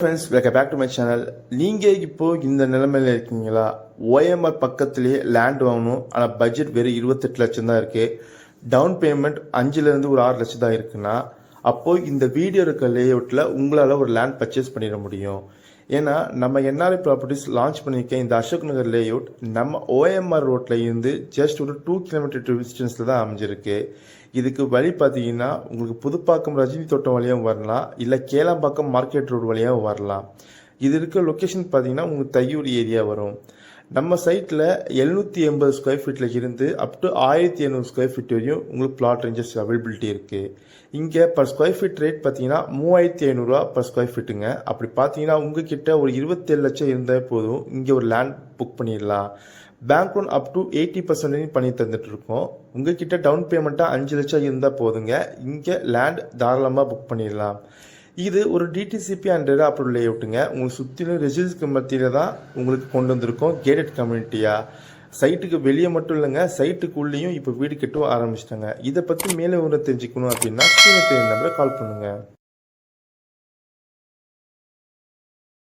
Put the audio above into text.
Friends, welcome back to my channel. நீங்கள் இப்போது இந்த நிலைமையில் இருக்கீங்களா? ஓஎம்ஆர் பக்கத்துலேயே லேண்ட் வாங்கணும், ஆனால் பட்ஜெட் வெறும் 28 லட்சம் தான் இருக்குது. டவுன் பேமெண்ட் 5லேருந்து ஒரு 6 லட்சம் தான் இருக்குன்னா, அப்போது இந்த வீடியோ இருக்க லேஅவுட்டில் உங்களால் ஒரு லேண்ட் பர்ச்சேஸ் பண்ணிட முடியும். ஏன்னா நம்ம என்ஆர்ஐ ப்ராப்பர்ட்டிஸ் லான்ச் பண்ணியிருக்க இந்த அசோக் நகர் லேஅவுட் நம்ம ஓஎம்ஆர் ரோட்டில் இருந்து ஜஸ்ட் ஒரு 2 கிலோமீட்டர் டிஸ்டன்ஸில் தான் அமைஞ்சிருக்கு. இதுக்கு வழி பார்த்தீங்கன்னா உங்களுக்கு புதுப்பாக்கம் ரஜினி தோட்டம் வழியாகவும் வரலாம், இல்லை கேளாம்பாக்கம் மார்க்கெட் ரோடு வழியாகவும் வரலாம். இது இருக்க லொக்கேஷன் பார்த்தீங்கன்னா உங்களுக்கு தையூர் ஏரியா வரும். நம்ம சைட்டில் 780 ஸ்கொயர் ஃபீட்டில் இருந்து அப் டு 1700 ஸ்கொயர் ஃபீட் வரையும் உங்களுக்கு பிளாட் ரேஞ்சஸ் அவைலபிலிட்டி இருக்குது. இங்கே பர் ஸ்கொயர் ஃபீட் ரேட் பார்த்தீங்கன்னா 3500 பர் ஸ்கொயர் ஃபீட்டுங்க. அப்படி பார்த்தீங்கன்னா உங்ககிட்ட ஒரு 27 லட்சம் இருந்தால் போதும், இங்கே ஒரு லேண்ட் புக் பண்ணிடலாம். பேங்க் லோன் அப் டு 80% பண்ணி தந்துட்டு இருக்கோம். உங்ககிட்ட டவுன் பேமெண்ட்டாக 5 லட்சம் இருந்தால் போதுங்க, இங்கே லேண்ட் தாராளமாக புக் பண்ணிடலாம். இது ஒரு டிடிசிபி அண்ட் அப்ரூவல் லேஅவுட்டுங்க. உங்களுக்கு சுற்றிலும் ரெசிடென்ஸ்க்கு மத்தியில் தான் உங்களுக்கு கொண்டு வந்திருக்கோம் கேட்டட் கம்யூனிட்டியாக. சைட்டுக்கு வெளியே மட்டும் இல்லைங்க, சைட்டுக்குள்ளேயும் இப்போ வீடு கட்டவும் ஆரம்பிச்சிட்டாங்க. இதை பற்றி மேலே ஒரு தெரிஞ்சுக்கணும் அப்படின்னா கீழே தெரிந்த நம்பரை கால் பண்ணுங்கள்.